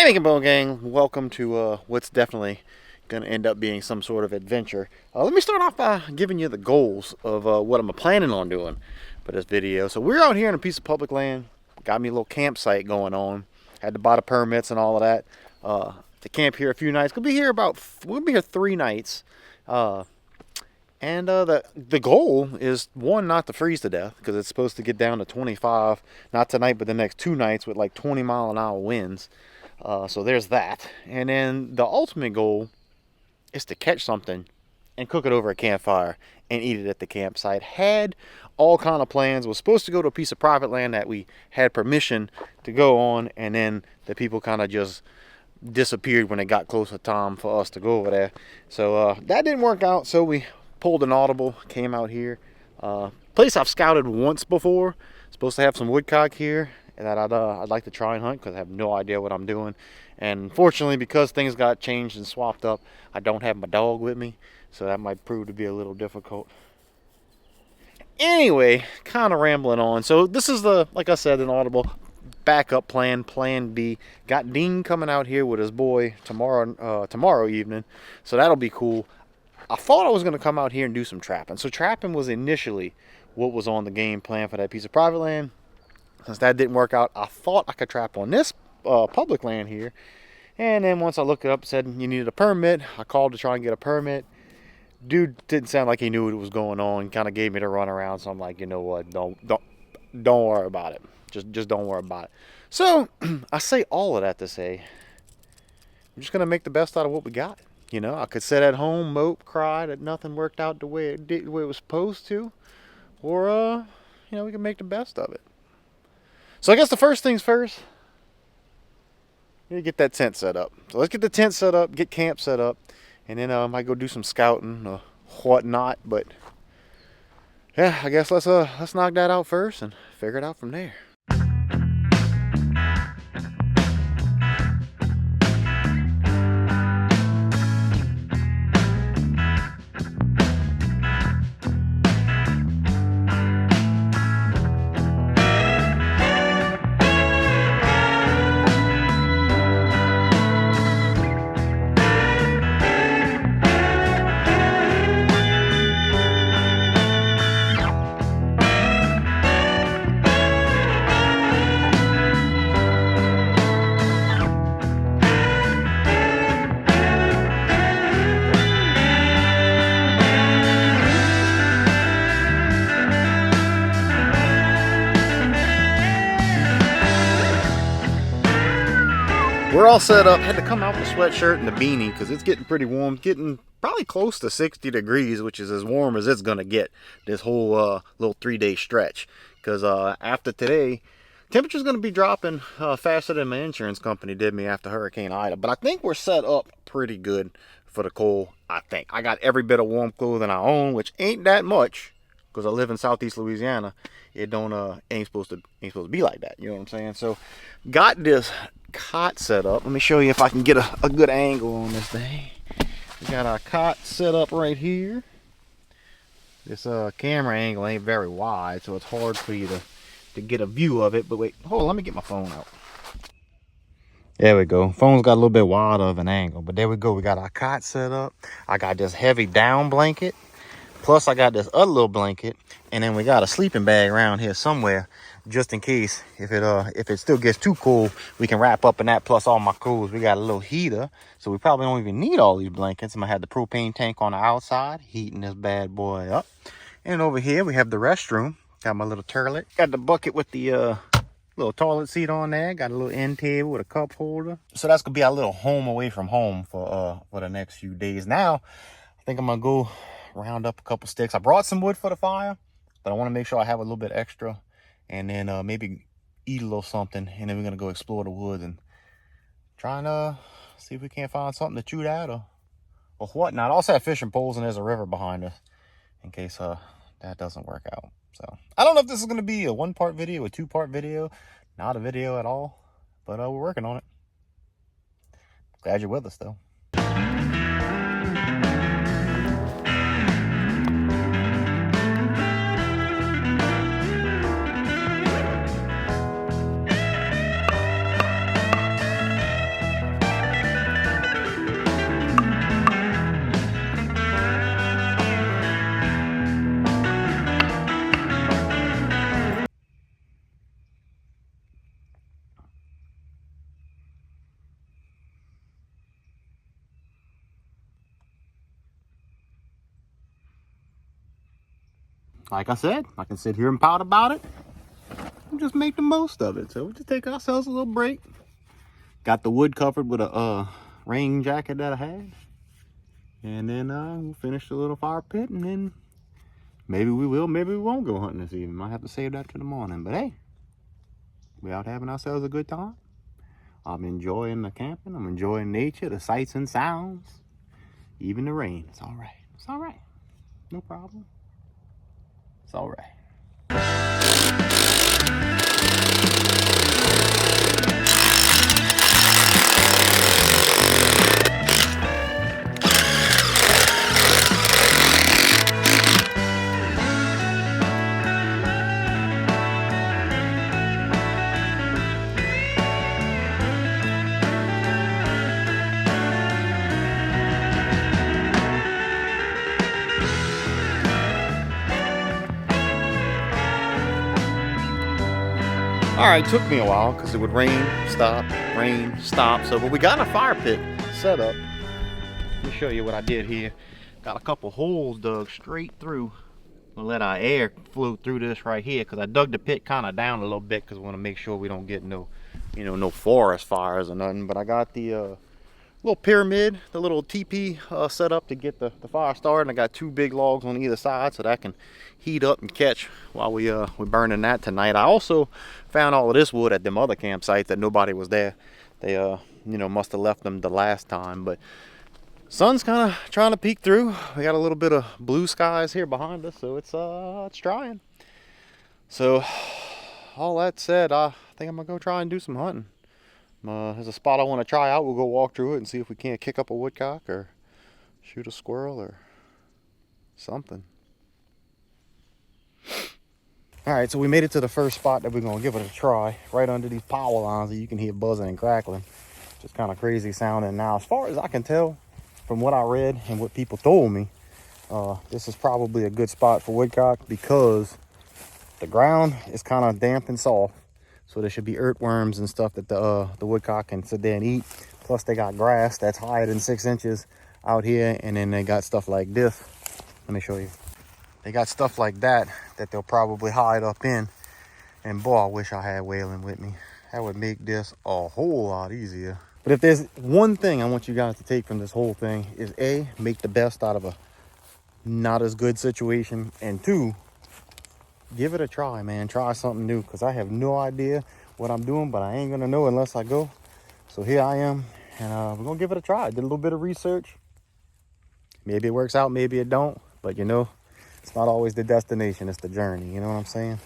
Hey, Bow Gang, welcome to what's definitely going to end up being some sort of adventure. Let me start off by giving you the goals of what I'm planning on doing for this video. So we're out here in a piece of public land. Got me a little campsite going on. Had to buy the permits and all of that. To camp here a few nights. We'll be here 3 nights. The goal is, one, not to freeze to death, because it's supposed to get down to 25, not tonight, but the next 2 nights with like 20-mile-an-hour winds. So there's that. And then the ultimate goal is to catch something and cook it over a campfire and eat it at the campsite. Had all kind of plans. Was supposed to go to a piece of private land that we had permission to go on, and then the people kind of just disappeared when it got close to time for us to go over there. So that didn't work out, so we pulled an audible, came out here. Place I've scouted once before. Supposed to have some woodcock here that I'd like to try and hunt, because I have no idea what I'm doing. And unfortunately, because things got changed and swapped up, I don't have my dog with me, so that might prove to be a little difficult. Anyway, kind of rambling on. So this is like I said, an audible backup plan, plan B. Got Dean coming out here with his boy tomorrow evening, so that'll be cool. I thought I was going to come out here and do some trapping. So trapping was initially what was on the game plan for that piece of private land. Since that didn't work out, I thought I could trap on this public land here. And then once I looked it up, it said you needed a permit. I called to try and get a permit. Dude didn't sound like he knew what was going on. Kind of gave me the runaround. So I'm like, you know what? Don't worry about it. Just don't worry about it. So I say all of that to say, I'm just gonna make the best out of what we got. You know, I could sit at home, mope, cry that nothing worked out the way it was supposed to, or we can make the best of it. So I guess the first things first, we need to get that tent set up. So let's get the tent set up, get camp set up, and then I might go do some scouting or whatnot. But yeah, I guess let's knock that out first and figure it out from there. We're all set up. Had to come out with a sweatshirt and a beanie because it's getting pretty warm. Getting probably close to 60 degrees, which is as warm as it's going to get this whole little 3-day stretch. Because after today, temperature's going to be dropping faster than my insurance company did me after Hurricane Ida. But I think we're set up pretty good for the cold, I think. I got every bit of warm clothing I own, which ain't that much because I live in Southeast Louisiana. It ain't supposed to be like that. You know what I'm saying? So got this cot set up. Let me show you if I can get a good angle on this thing. We got our cot set up right here. This camera angle ain't very wide, so it's hard for you to get a view of it. But wait, hold on, let me get my phone out. There we go. Phone's got a little bit wider of an angle, but there we go. We got our cot set up. I got this heavy down blanket. Plus I got this other little blanket, and then we got a sleeping bag around here somewhere, just in case if it still gets too cold, we can wrap up in that. Plus all my clothes. We got a little heater, so we probably don't even need all these blankets. I'm gonna have the propane tank on the outside, heating this bad boy up. And over here we have the restroom. Got my little toilet. Got the bucket with the little toilet seat on there. Got a little end table with a cup holder. So that's gonna be our little home away from home for the next few days. Now I think I'm gonna go round up a couple sticks. I brought some wood for the fire, but I want to make sure I have a little bit extra, and then maybe eat a little something, and then we're gonna go explore the woods and try and see if we can't find something to shoot at or whatnot. I also have fishing poles, and there's a river behind us in case that doesn't work out. So I don't know if this is gonna be a 1-part video, a 2-part video, not a video at all, but we're working on it. Glad you're with us though. like I said, I can sit here and pout about it and just make the most of it. So we'll just take ourselves a little break. Got the wood covered with a rain jacket that I had. And then we'll finish the little fire pit, and then maybe we will, maybe we won't go hunting this evening. Might have to save that to the morning. But hey, we out having ourselves a good time. I'm enjoying the camping. I'm enjoying nature, the sights and sounds, even the rain. It's all right. It's all right. No problem. It's all right. All right, took me a while because it would rain, stop. So, but we got a fire pit set up. Let me show you what I did here. Got a couple holes dug straight through. We'll let our air flow through this right here because I dug the pit kind of down a little bit because we want to make sure we don't get no, no forest fires or nothing. But I got the little pyramid, the little teepee set up to get the fire started. And I got 2 big logs on either side so that I can heat up and catch while we're burning that tonight. I also found all of this wood at them other campsites that nobody was there. They must have left them the last time. But sun's kind of trying to peek through. We got a little bit of blue skies here behind us, so it's trying. So all that said, I think I'm gonna go try and do some hunting. There's a spot I want to try out. We'll go walk through it and see if we can't kick up a woodcock or shoot a squirrel or something. All right, so we made it to the first spot that we're gonna give it a try, right under these power lines that you can hear buzzing and crackling. Just kind of crazy sounding. Now, as far as I can tell from what I read and what people told me, this is probably a good spot for woodcock because the ground is kind of damp and soft. So there should be earthworms and stuff that the woodcock can sit there and eat. Plus they got grass that's higher than 6 inches out here. And then they got stuff like this. Let me show you. They got stuff like that they'll probably hide up in. And boy, I wish I had Waylon with me. That would make this a whole lot easier. But if there's one thing I want you guys to take from this whole thing is A, make the best out of a not as good situation. And 2, give it a try, man. Try something new because I have no idea what I'm doing, but I ain't gonna know unless I go. So here I am, and we're gonna give it a try. I did a little bit of research. Maybe it works out, maybe it don't, but it's not always the destination, it's the journey. You know what I'm saying?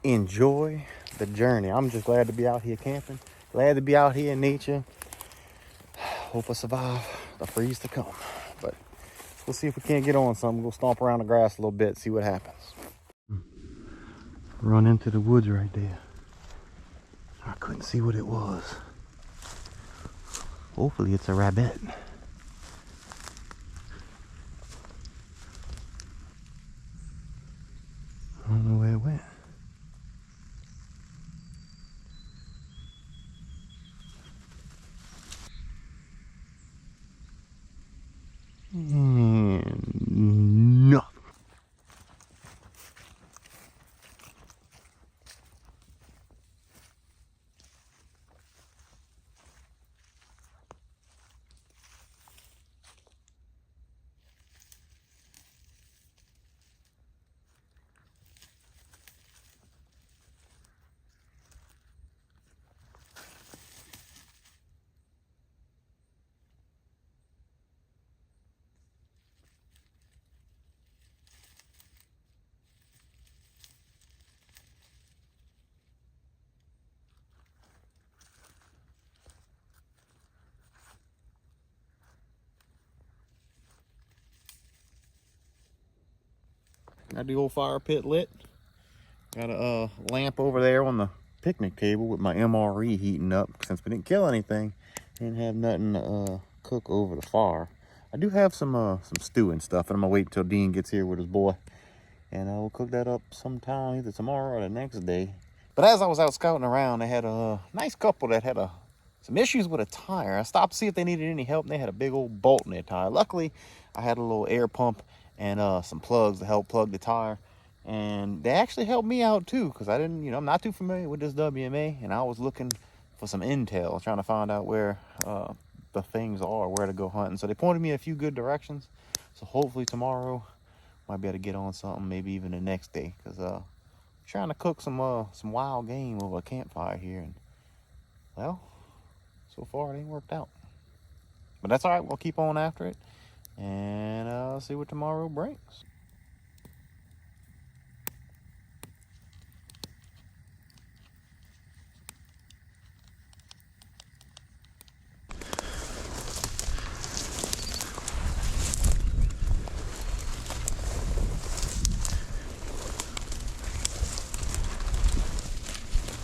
Enjoy the journey. I'm just glad to be out here camping, glad to be out here in nature. Hope I survive the freeze to come. But we'll see if we can't get on something. Go stomp around the grass a little bit, see what happens. Run into the woods right there. I couldn't see what it was. Hopefully it's a rabbit. I don't know where it went. No. Got the old fire pit lit. Got a lamp over there on the picnic table with my MRE heating up. Since we didn't kill anything, didn't have nothing to cook over the fire. I do have some stew and stuff, and I'm gonna wait until Dean gets here with his boy, and we'll cook that up sometime either tomorrow or the next day. But as I was out scouting around, they had a nice couple that had some issues with a tire. I stopped to see if they needed any help, and they had a big old bolt in their tire. Luckily, I had a little air pump and some plugs to help plug the tire. And they actually helped me out too, because I didn't, I'm not too familiar with this WMA, and I was looking for some intel, trying to find out where the things are, where to go hunting. So they pointed me in a few good directions. So hopefully tomorrow might be able to get on something, maybe even the next day, because trying to cook some wild game over a campfire here, and well, so far it ain't worked out. But that's all right. We'll keep on after it, and see what tomorrow brings.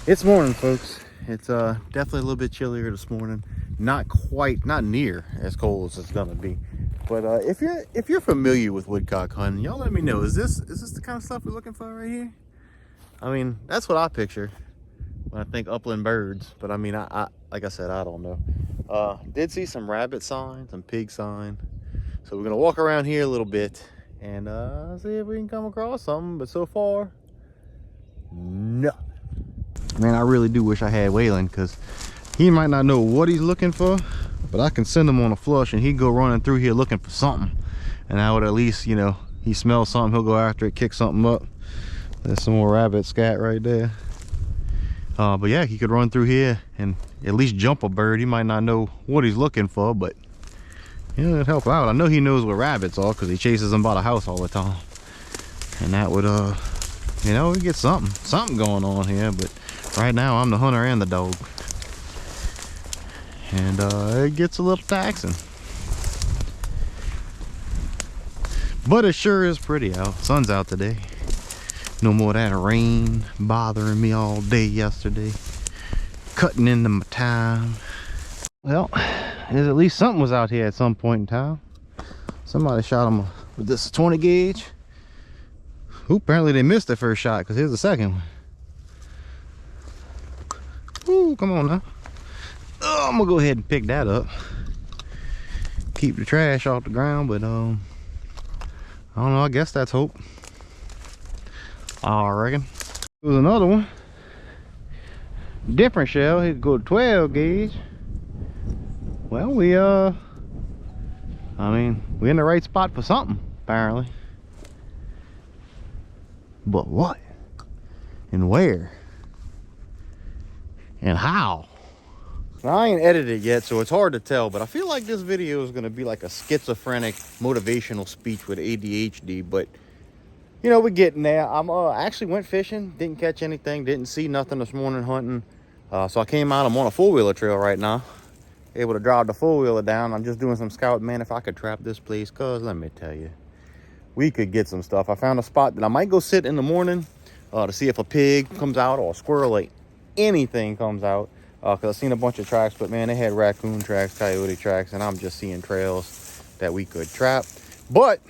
It's morning, folks. It's definitely a little bit chillier this morning. Not near as cold as it's gonna be. But if you're familiar with woodcock hunting, y'all let me know. Is this the kind of stuff we're looking for right here? I mean, that's what I picture when I think upland birds. But I mean, I like I said, I don't know. Did see some rabbit sign, some pig sign. So we're gonna walk around here a little bit and see if we can come across something. But so far, no. Man, I really do wish I had Waylon, because he might not know what he's looking for, but I can send him on a flush and he'd go running through here looking for something. And I would at least, he smells something, he'll go after it, kick something up. There's some more rabbit scat right there. But yeah, he could run through here and at least jump a bird. He might not know what he's looking for, but it'd help out. I know he knows what rabbits are, because he chases them by the house all the time. And that would, we get something going on here. But right now I'm the hunter and the dog, and it gets a little taxing, but it sure is pretty out. Sun's out today. No more of that rain bothering me all day yesterday, cutting into my time. Well, at least something was out here at some point in time. Somebody shot him with this 20 gauge. Ooh, apparently they missed the first shot, because here's the second one. Ooh, come on now. Oh, I'm gonna go ahead and pick that up. Keep the trash off the ground, but I don't know, I guess that's hope. I reckon. There's another one. Different shell. He'd go 12 gauge. Well, we in the right spot for something, apparently. But what? And where? And how? Now, I ain't edited yet, so it's hard to tell, but I feel like this video is going to be like a schizophrenic motivational speech with ADHD, but we're getting there. I'm actually went fishing, didn't catch anything, didn't see nothing this morning hunting. So I came out, I'm on a four-wheeler trail right now, able to drive the four-wheeler down. I'm just doing some scouting, man, if I could trap this place, cause let me tell you, we could get some stuff. I found a spot that I might go sit in the morning to see if a pig comes out or a squirrel, like anything comes out. Because I've seen a bunch of tracks, but man, they had raccoon tracks, coyote tracks, and I'm just seeing trails that we could trap. But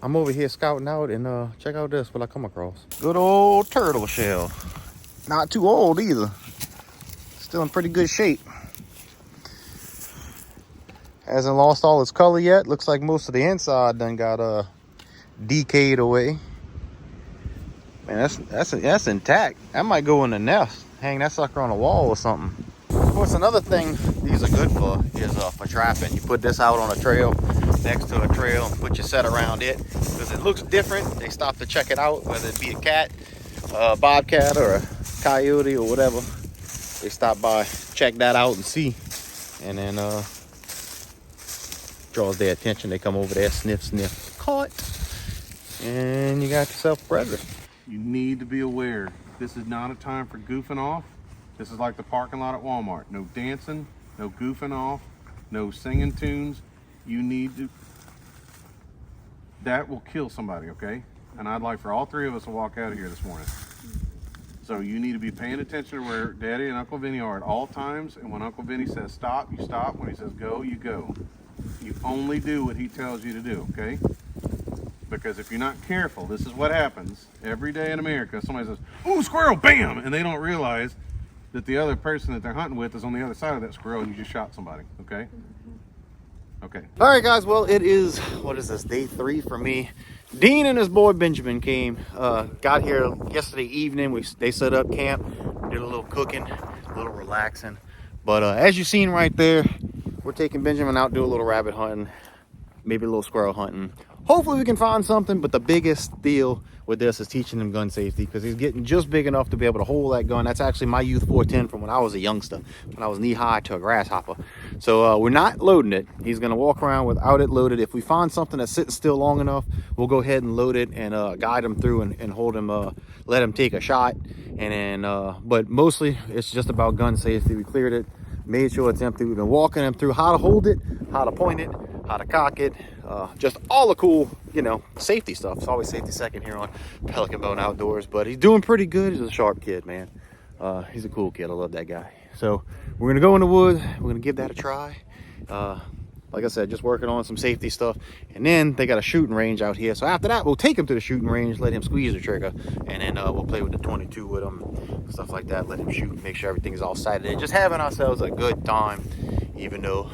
I'm over here scouting out, and check out this, what I come across. Good old turtle shell. Not too old either. Still in pretty good shape. Hasn't lost all its color yet. Looks like most of the inside done got decayed away. Man, that's intact. That might go in the nest. Hang that sucker on a wall or something. Of course, another thing these are good for is for trapping. You put this out on a trail, next to a trail, and put your set around it, because it looks different. They stop to check it out, whether it be a cat, a bobcat, or a coyote, or whatever. They stop by, check that out and see, and then draws their attention. They come over there, sniff, sniff, caught, and you got yourself a predator. You need to be aware, this is not a time for goofing off. This is like the parking lot at Walmart. No dancing, no goofing off, no singing tunes. You need to, that will kill somebody, okay? And I'd like for all three of us to walk out of here this morning. So you need to be paying attention to where Daddy and Uncle Vinny are at all times. And when Uncle Vinny says stop, you stop. When he says go, you go. You only do what he tells you to do, okay? Because if you're not careful, this is what happens every day in America. Somebody says, ooh, squirrel, bam! And they don't realize that the other person that they're hunting with is on the other side of that squirrel and you just shot somebody, okay? Okay. All right, guys. Well, it is, what is this, day 3 for me. Dean and his boy Benjamin came, got here yesterday evening. They set up camp, did a little cooking, a little relaxing. But as you've seen right there, we're taking Benjamin out, do a little rabbit hunting, maybe a little squirrel hunting. Hopefully we can find something, but the biggest deal with this is teaching him gun safety, because he's getting just big enough to be able to hold that gun. That's actually my youth 410 from when I was a youngster, when I was knee high to a grasshopper. So we're not loading it. He's gonna walk around without it loaded. If we find something that's sitting still long enough, we'll go ahead and load it and guide him through and hold him, let him take a shot. And then, but mostly it's just about gun safety. We cleared it, made sure it's empty. We've been walking him through how to hold it, how to point it, how to cock it, just all the cool, you know, safety stuff. It's always safety second here on Pelican Bone Outdoors, but he's doing pretty good. He's a sharp kid, man. He's a cool kid. I love that guy. So we're gonna go in the woods. We're gonna give that a try. Like I said, just working on some safety stuff. And then they got a shooting range out here. So after that, we'll take him to the shooting range, let him squeeze the trigger, and then we'll play with the 22 with him, stuff like that. Let him shoot, make sure everything is all sighted in. Just having ourselves a good time, even though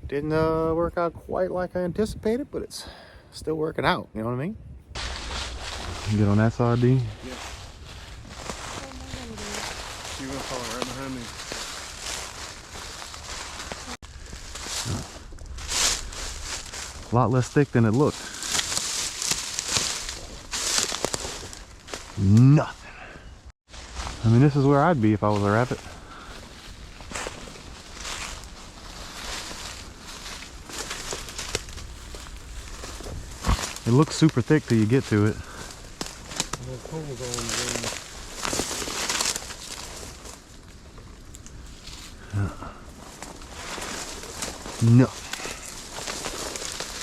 didn't work out quite like I anticipated, but it's still working out. You know what I mean? You get on that side, D? Yeah. You're gonna follow right behind me. A lot less thick than it looked. Nothing. I mean, this is where I'd be if I was a rabbit. It looks super thick till you get to it. No.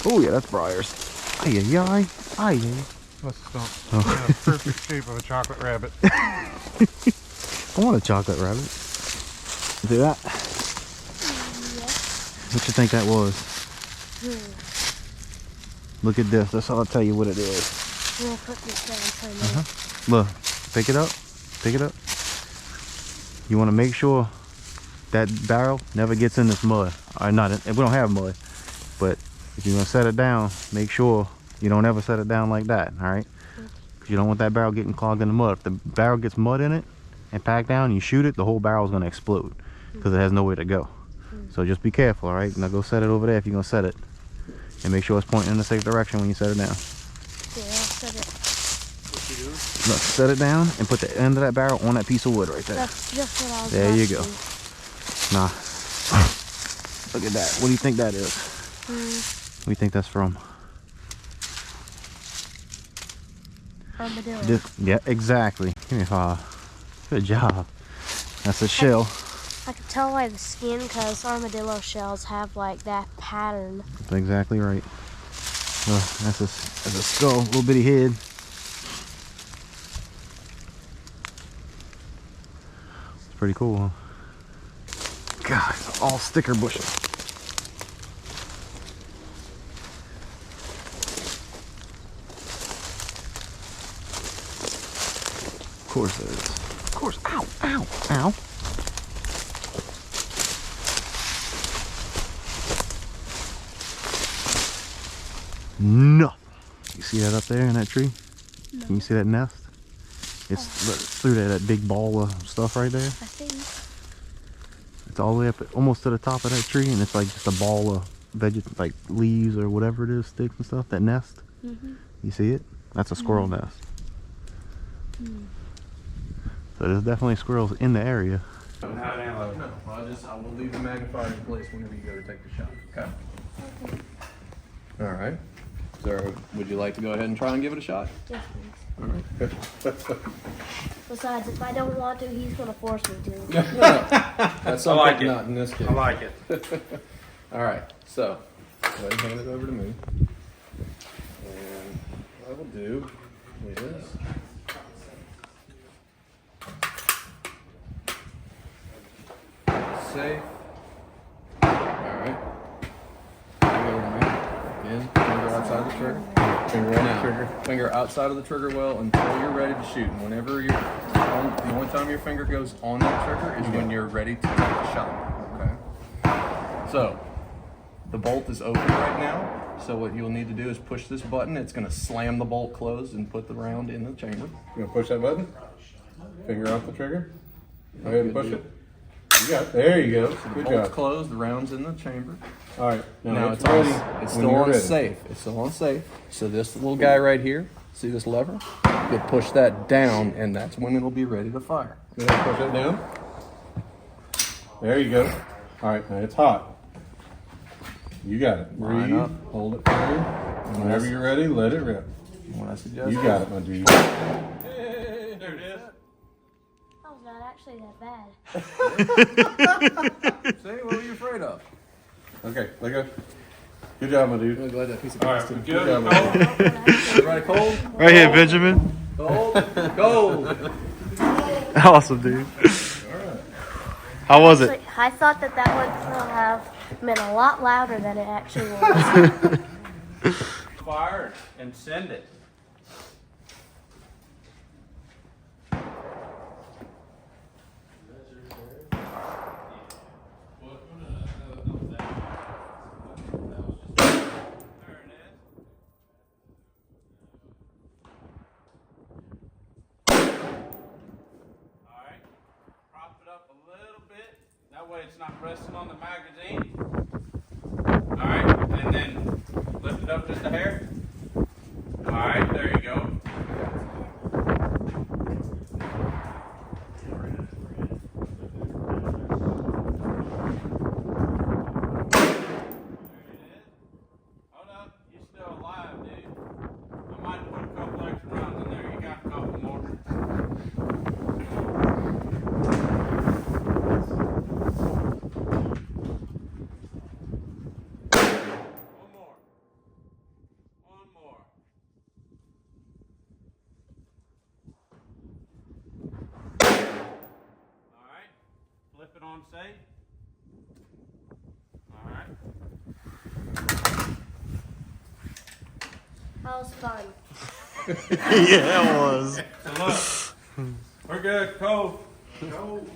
Oh yeah, that's briars. Ay ay ay. Ay ay. Let's stop. Oh. Perfect shape of a chocolate rabbit. I want a chocolate rabbit. Do that. What you think that was? Look at this. That's all I'll tell you what it is. I'm gonna put this down for a minute. Look, pick it up. Pick it up. You want to make sure that barrel never gets in this mud. Or not, we don't have mud, but if you're gonna set it down, make sure you don't ever set it down like that. All right? Because you don't want that barrel getting clogged in the mud. If the barrel gets mud in it and packed down, you shoot it, the whole barrel is gonna explode because it has nowhere to go. So just be careful. All right? Now go set it over there if you're gonna set it. And make sure it's pointing in the safe direction when you set it down. Yeah, I'll set it. What you doing? Look, set it down and put the end of that barrel on that piece of wood right there. That's just what I was There you asking. go. Nah. Look at that. What do you think that is? What do you think that's from? Armadillo. Yeah, exactly. Give me a 5. Good job. That's a shell. I can tell by the skin because armadillo shells have like that pattern. That's exactly right. That's a skull, little bitty head. It's pretty cool, huh? God, it's all sticker bushes. Of course there is. Of course. Ow, ow, ow. Nothing. You see that up there in that tree? No. Can you see that nest? It's through there, that big ball of stuff right there. I think. It's all the way up, almost to the top of that tree, and it's like just a ball of like leaves or whatever it is, sticks and stuff. That nest. You see it? That's a squirrel nest. So there's definitely squirrels in the area. No, I will leave the magnifier in place whenever you go to take the shot. Okay. All right. So, would you like to go ahead and try and give it a shot? Yes, please. All right. Besides, if I don't want to, he's gonna force me to. That's something like it. not in this case. I like it. All right. So, go ahead and hand it over to me. And what I will do is. Safe. Alright. Again, finger outside the trigger. Finger outside of the trigger well until you're ready to shoot. And whenever you're the only time your finger goes on that trigger is when you're ready to take the shot. Okay. So The bolt is open right now, so what you'll need to do is push this button. It's going to slam the bolt closed and put the round in the chamber. You gonna push that button? Finger off the trigger. Go ahead and push it. You got it. There you go. The Good bolt's job. closed, the round's in the chamber. All right. Now it's it's ready. it's when still you're on ready. safe. It's still on safe. So this little guy right here, see this lever? You'll push that down, and that's when it'll be ready to fire. Go ahead and push it down. There you go. All right. Now it's hot. You got it. Line Breathe. up. Hold it firm. Whenever you're ready, let it rip. What I suggest. You got it, my dude. There it is. That was not actually that bad. See, what were you afraid of? Okay. Let go. Good job, my dude. I'm glad that piece of All glass right. didn't. Good job, my dude. Everybody cold? Right here, Benjamin. Cold? Gold. Awesome, dude. How was it? Actually, I thought that that would have been a lot louder than it actually was. Fire and send it. Alright, prop it up a little bit. That way it's not resting on the magazine. Alright, and then lift it up just a hair. Alright, there you go. Hold up, you still alive, dude. I might put a couple extra rounds in there. You got a couple more. One more. One more. Alright. Flip it on safe. Alright. That was fun. Yeah, it was. So look, we're good. Cold. Gold.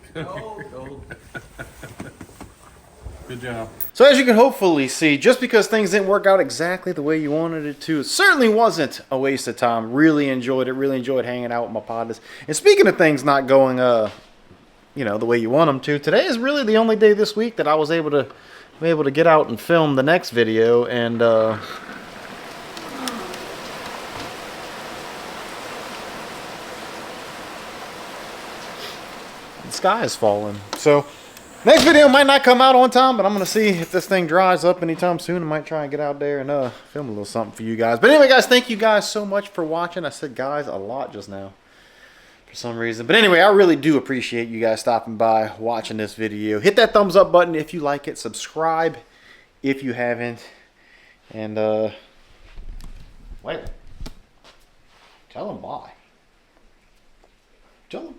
Good job. So as you can hopefully see, just because things didn't work out exactly the way you wanted it to, it certainly wasn't a waste of time. Really enjoyed it. Really enjoyed hanging out with my partners. And speaking of things not going, you know, the way you want them to, today is really the only day this week that I was able to get out and film the next video. And the sky is falling. So next video might not come out on time, but I'm going to see if this thing dries up anytime soon. I might try and get out there and film a little something for you guys. But anyway, guys, thank you guys so much for watching. I said guys a lot just now for some reason. But anyway, I really do appreciate you guys stopping by, watching this video. Hit that thumbs up button if you like it. Subscribe if you haven't. And, wait. Tell them bye. Tell them.